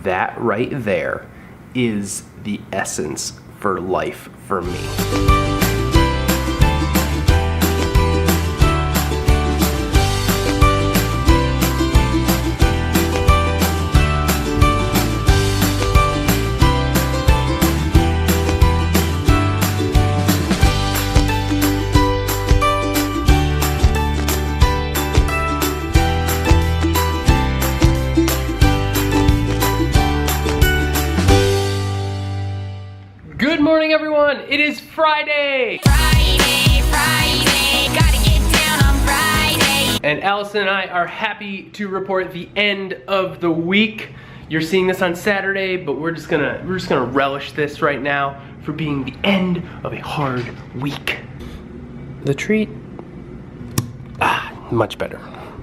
That right there is the essence for life for me. Good morning, everyone. It is Friday. Friday, gotta get down on Friday. And Allison and I are happy to report the end of the week. You're seeing this on Saturday, but we're just gonna relish this right now for being the end of a hard week. The treat, much better.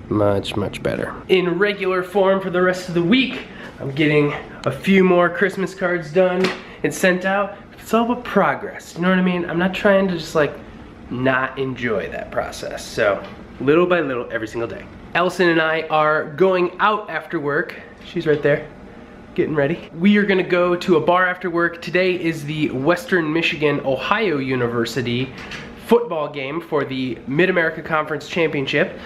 Much better. In regular form for the rest of the week, I'm getting a few more Christmas cards done and sent out. It's all about progress, you know what I mean? I'm not trying to just like not enjoy that process. So little by little every single day. Allison and I are going out after work. She's right there, getting ready. We are gonna go to a bar after work. Today is the Western Michigan Ohio University football game for the Mid-America Conference Championship.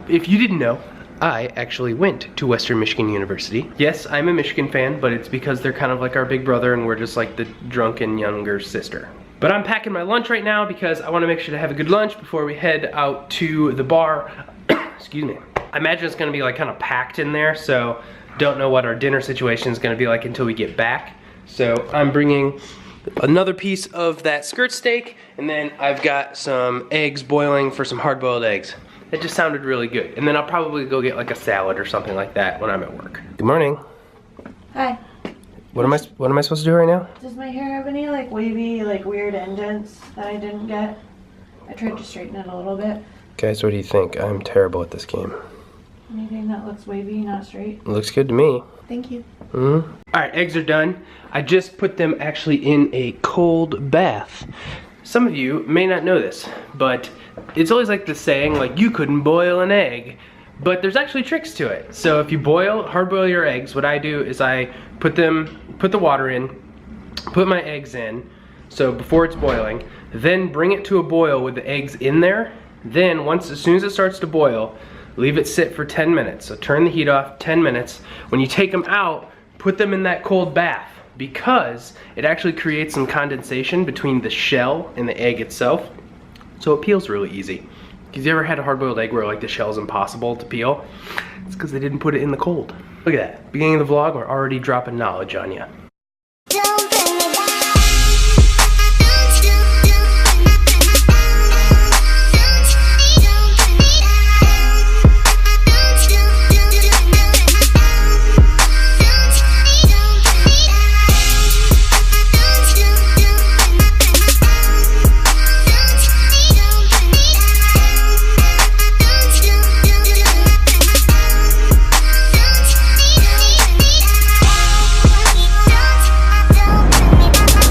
If you didn't know, I actually went to Western Michigan University. Yes, I'm a Michigan fan, but it's because they're kind of like our big brother and we're just like the drunken younger sister. But I'm packing my lunch right now because I want to make sure to have a good lunch before we head out to the bar. Excuse me. I imagine it's gonna be like kind of packed in there, so don't know what our dinner situation is gonna be like until we get back. So I'm bringing another piece of that skirt steak, and then I've got some eggs boiling for some hard-boiled eggs. It just sounded really good. And then I'll probably go get like a salad or something like that when I'm at work. Good morning. Hi. What am I supposed to do right now? Does my hair have any like wavy, like weird indents that I didn't get? I tried to straighten it a little bit. Guys, what do you think? I'm terrible at this game. Anything that looks wavy, not straight? It looks good to me. Thank you. All right, eggs are done. I just put them actually in a cold bath. Some of you may not know this, but it's always like the saying, like, you couldn't boil an egg. But there's actually tricks to it. So if you hard boil your eggs, what I do is I put the water in, put my eggs in, so before it's boiling, then bring it to a boil with the eggs in there. Then as soon as it starts to boil, leave it sit for 10 minutes. So turn the heat off, 10 minutes. When you take them out, put them in that cold bath, because it actually creates some condensation between the shell and the egg itself. So it peels really easy. Because you ever had a hard-boiled egg where like the shell's impossible to peel? It's because they didn't put it in the cold. Look at that. Beginning of the vlog, we're already dropping knowledge on you.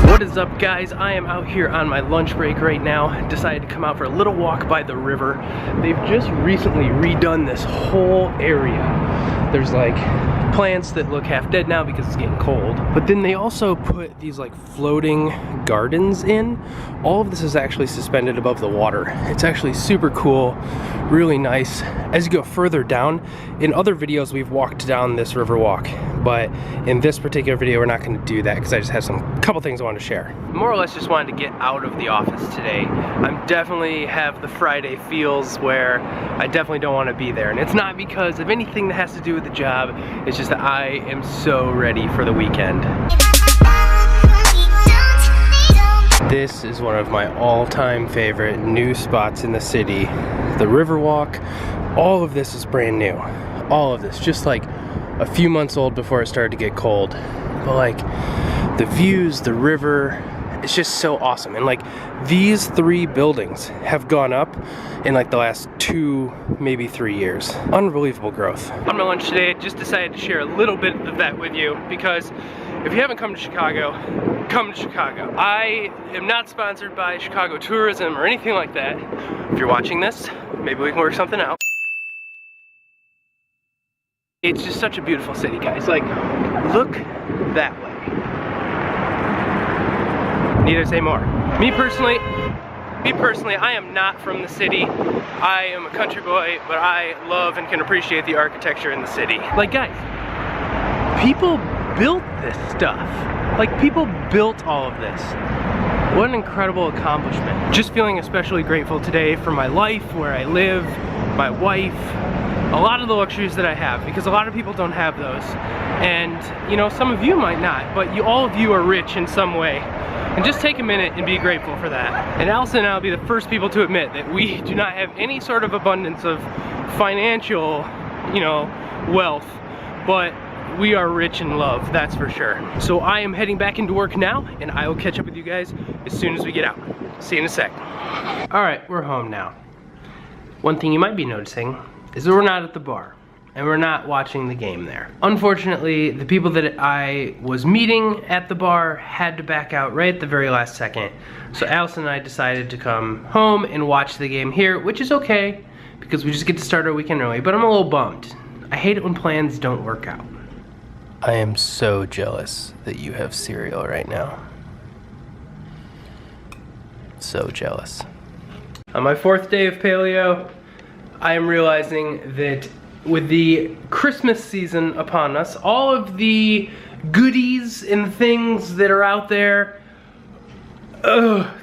What is up, guys? I am out here on my lunch break right now. Decided to come out for a little walk by the river. They've just recently redone this whole area. There's like plants that look half dead now because it's getting cold. But then they also put these like floating gardens in. All of this is actually suspended above the water. It's actually super cool, really nice. As you go further down, in other videos we've walked down this river walk, but in this particular video we're not going to do that because I just have a couple things I want to share. More or less just wanted to get out of the office today. I'm definitely have the Friday feels where I definitely don't want to be there, and it's not because of anything that has to do with the job. It's just that I am so ready for the weekend. This is one of my all-time favorite new spots in the city. The Riverwalk, all of this is brand new. All of this, just like a few months old before it started to get cold. But like, the views, the river, it's just so awesome. And like, these 3 buildings have gone up in like the last 2, maybe 3 years. Unbelievable growth. On my lunch today, I just decided to share a little bit of that with you because if you haven't come to Chicago, come to Chicago. I am not sponsored by Chicago Tourism or anything like that. If you're watching this, maybe we can work something out. It's just such a beautiful city, guys. Like, look that way. Need I say more? Me personally, I am not from the city. I am a country boy, but I love and can appreciate the architecture in the city. Like, guys, people built this stuff. Like, people built all of this. What an incredible accomplishment. Just feeling especially grateful today for my life, where I live, my wife, a lot of the luxuries that I have, because a lot of people don't have those. And, you know, some of you might not, but all of you are rich in some way. And just take a minute and be grateful for that. And Allison and I will be the first people to admit that we do not have any sort of abundance of financial, you know, wealth, but we are rich in love, that's for sure. So I am heading back into work now, and I will catch up with you guys as soon as we get out. See you in a sec. All right, we're home now. One thing you might be noticing is that we're not at the bar, and we're not watching the game there. Unfortunately, the people that I was meeting at the bar had to back out right at the very last second. So Allison and I decided to come home and watch the game here, which is okay, because we just get to start our weekend early, but I'm a little bummed. I hate it when plans don't work out. I am so jealous that you have cereal right now. So jealous. On my 4th day of paleo, I am realizing that with the Christmas season upon us, all of the goodies and things that are out there,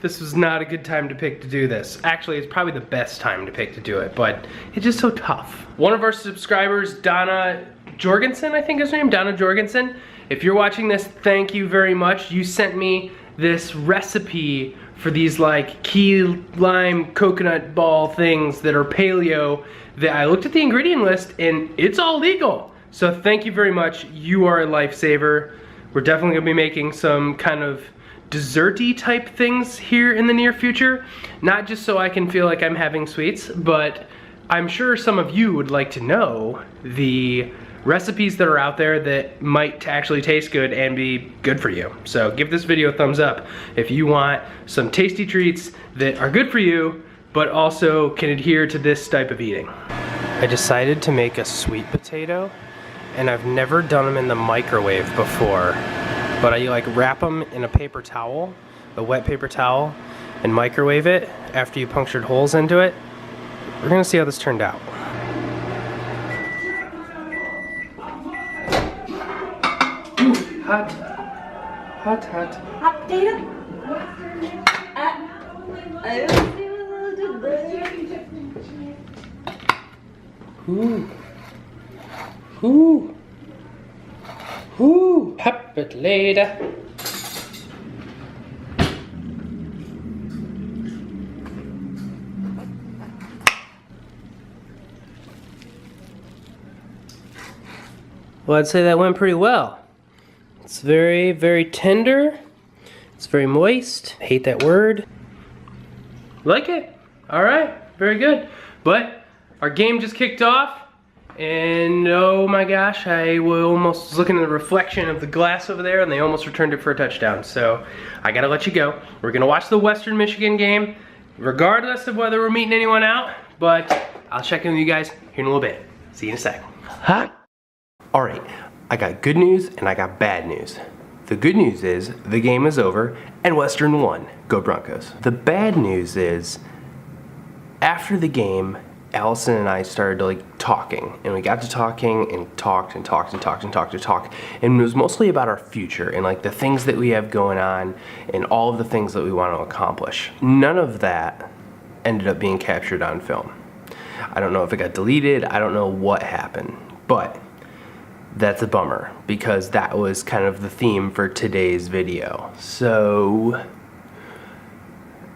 this was not a good time to pick to do this. Actually, it's probably the best time to pick to do it, but it's just so tough. One of our subscribers, Donna Jorgensen, I think is her name, Donna Jorgensen. If you're watching this, thank you very much. You sent me this recipe for these like key lime coconut ball things that are paleo, that I looked at the ingredient list and it's all legal. So thank you very much. You are a lifesaver. We're definitely gonna be making some kind of desserty type things here in the near future. Not just so I can feel like I'm having sweets, but I'm sure some of you would like to know the recipes that are out there that might actually taste good and be good for you. So give this video a thumbs up if you want some tasty treats that are good for you, but also can adhere to this type of eating. I decided to make a sweet potato, and I've never done them in the microwave before, but I like wrap them in a paper towel, a wet paper towel, and microwave it after you punctured holes into it. We're gonna see how this turned out. Hot. Hot, hot. Hot potato? Ooh. Ooh. Ooh. Hot potato. Well, I'd say that went pretty well. It's very, very tender. It's very moist. I hate that word. Like it? All right, very good. But our game just kicked off, and oh my gosh, I was looking at the reflection of the glass over there, and they almost returned it for a touchdown. So I gotta let you go. We're gonna watch the Western Michigan game, regardless of whether we're meeting anyone out, but I'll check in with you guys here in a little bit. See you in a sec. Hi. All right. I got good news and I got bad news. The good news is the game is over and Western won. Go Broncos. The bad news is after the game, Allison and I started talking, and we got to talking and talked and talked and talked and talked and talked, and it was mostly about our future and like the things that we have going on and all of the things that we want to accomplish. None of that ended up being captured on film. I don't know if it got deleted, I don't know what happened, but that's a bummer, because that was kind of the theme for today's video. So,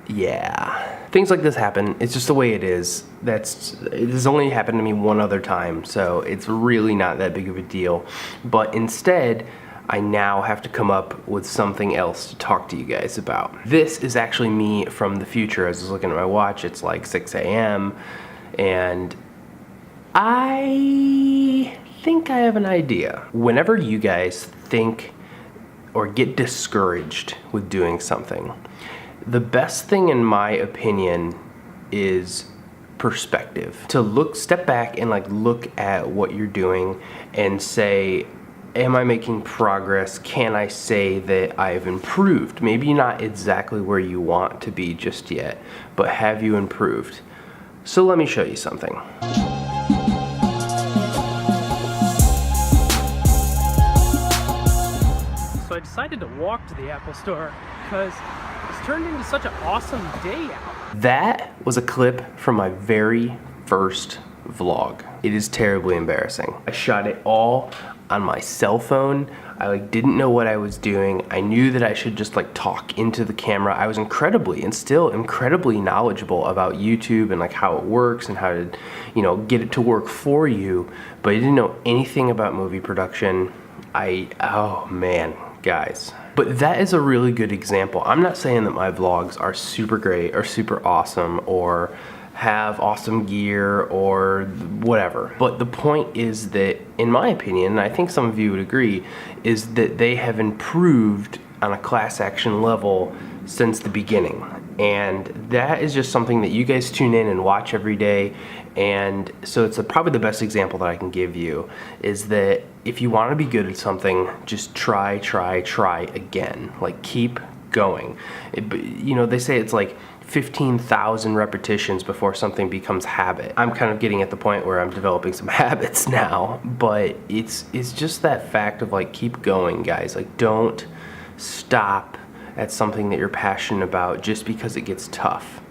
yeah. Things like this happen. It's just the way it is. This only happened to me one other time, so it's really not that big of a deal. But instead, I now have to come up with something else to talk to you guys about. This is actually me from the future. As I was looking at my watch, it's like 6 a.m. and I think I have an idea. Whenever you guys think or get discouraged with doing something, the best thing in my opinion is perspective. To step back and like look at what you're doing and say, am I making progress? Can I say that I've improved? Maybe not exactly where you want to be just yet, but have you improved? So let me show you something. So I decided to walk to the Apple store because it's turned into such an awesome day out. That was a clip from my very first vlog. It is terribly embarrassing. I shot it all on my cell phone. I like didn't know what I was doing. I knew that I should just like talk into the camera. I was incredibly and still incredibly knowledgeable about YouTube and like how it works and how to, you know, get it to work for you, but I didn't know anything about movie production. Oh man, guys. But that is a really good example. I'm not saying that my vlogs are super great or super awesome or have awesome gear or whatever. But the point is that, in my opinion, and I think some of you would agree, is that they have improved on a class action level since the beginning. And that is just something that you guys tune in and watch every day. And so it's probably the best example that I can give you is that if you want to be good at something, just try again. Like, keep going. You know, they say it's like 15,000 repetitions before something becomes habit. I'm kind of getting at the point where I'm developing some habits now, but it's just that fact of like, keep going, guys. Like, don't stop at something that you're passionate about just because it gets tough.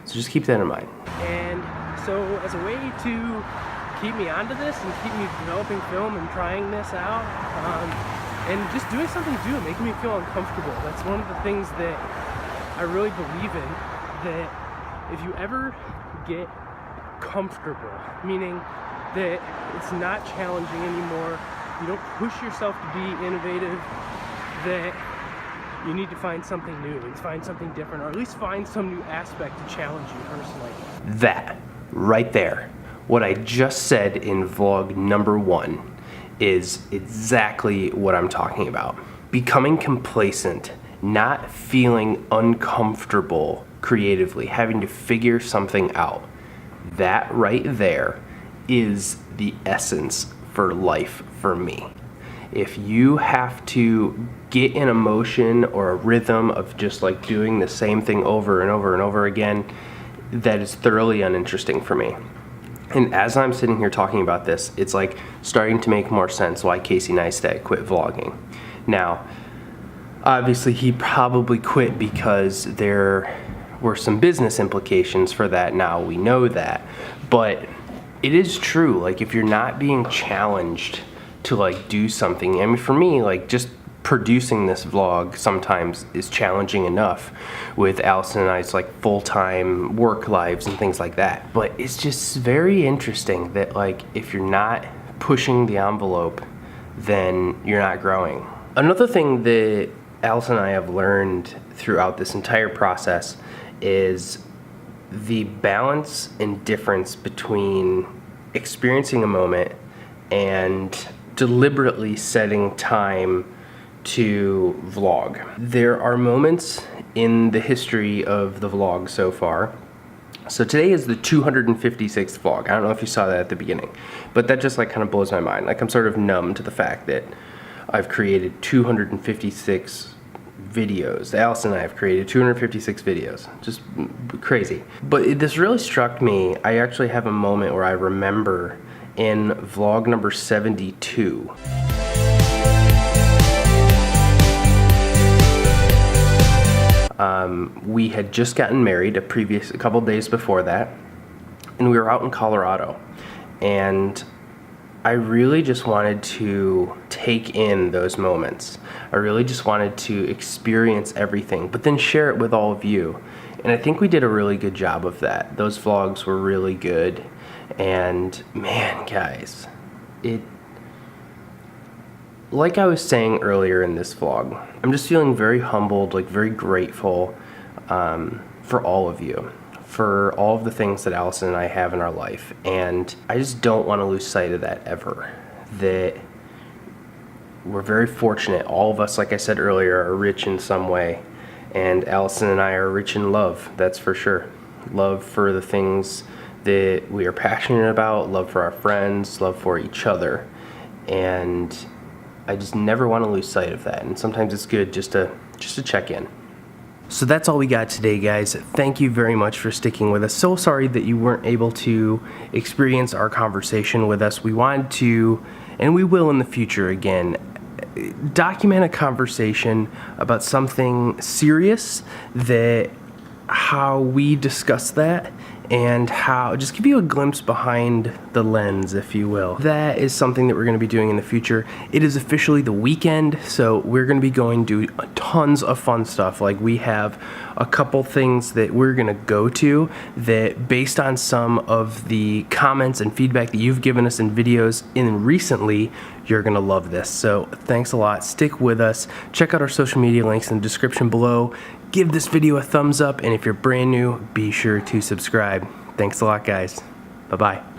So just keep that in mind. And so as a way to keep me onto this and keep me developing film and trying this out, and just doing something new, making me feel uncomfortable. That's one of the things that I really believe in, that if you ever get comfortable, meaning that it's not challenging anymore, you don't push yourself to be innovative, that you need to find something new and find something different, or at least find some new aspect to challenge you personally. That right there, what I just said in vlog number 1, is exactly what I'm talking about. Becoming complacent, not feeling uncomfortable creatively, having to figure something out. That right there is the essence for life for me. If you have to get in a motion or a rhythm of just like doing the same thing over and over and over again, that is thoroughly uninteresting for me. And as I'm sitting here talking about this, it's like starting to make more sense why Casey Neistat quit vlogging. Now, obviously he probably quit because there were some business implications for that. Now we know that, but it is true. Like, if you're not being challenged to like do something, I mean, for me, like, just producing this vlog sometimes is challenging enough with Allison and I's like full-time work lives and things like that. But it's just very interesting that like, if you're not pushing the envelope, then you're not growing. Another thing that Allison and I have learned throughout this entire process is the balance and difference between experiencing a moment and deliberately setting time to vlog. There are moments in the history of the vlog so far. So today is the 256th vlog. I don't know if you saw that at the beginning, but that just like kind of blows my mind. Like, I'm sort of numb to the fact that I've created 256 videos. Allison and I have created 256 videos. Just crazy. But this really struck me. I actually have a moment where I remember in vlog number 72. We had just gotten married a couple days before that, and we were out in Colorado, and I really just wanted to take in those moments. I really just wanted to experience everything, but then share it with all of you. And I think we did a really good job of that. Those vlogs were really good, and man, guys, like I was saying earlier in this vlog, I'm just feeling very humbled, like very grateful for all of you, for all of the things that Allison and I have in our life. And I just don't want to lose sight of that ever. That we're very fortunate. All of us, like I said earlier, are rich in some way. And Allison and I are rich in love, that's for sure. Love for the things that we are passionate about, love for our friends, love for each other. And I just never want to lose sight of that. And sometimes it's good just to check in. So that's all we got today, guys. Thank you very much for sticking with us. So sorry that you weren't able to experience our conversation with us. We wanted to, and we will in the future again, document a conversation about something serious, that how we discuss that, and how, just give you a glimpse behind the lens, if you will. That is something that we're going to be doing in the future. It is officially the weekend, so we're going to be going to tons of fun stuff. Like, we have a couple things that we're going to go to that, based on some of the comments and feedback that you've given us in videos in recently, you're going to love this. So thanks a lot. Stick with us. Check out our social media links in the description below. Give this video a thumbs up, and if you're brand new, be sure to subscribe. Thanks a lot, guys. Bye-bye.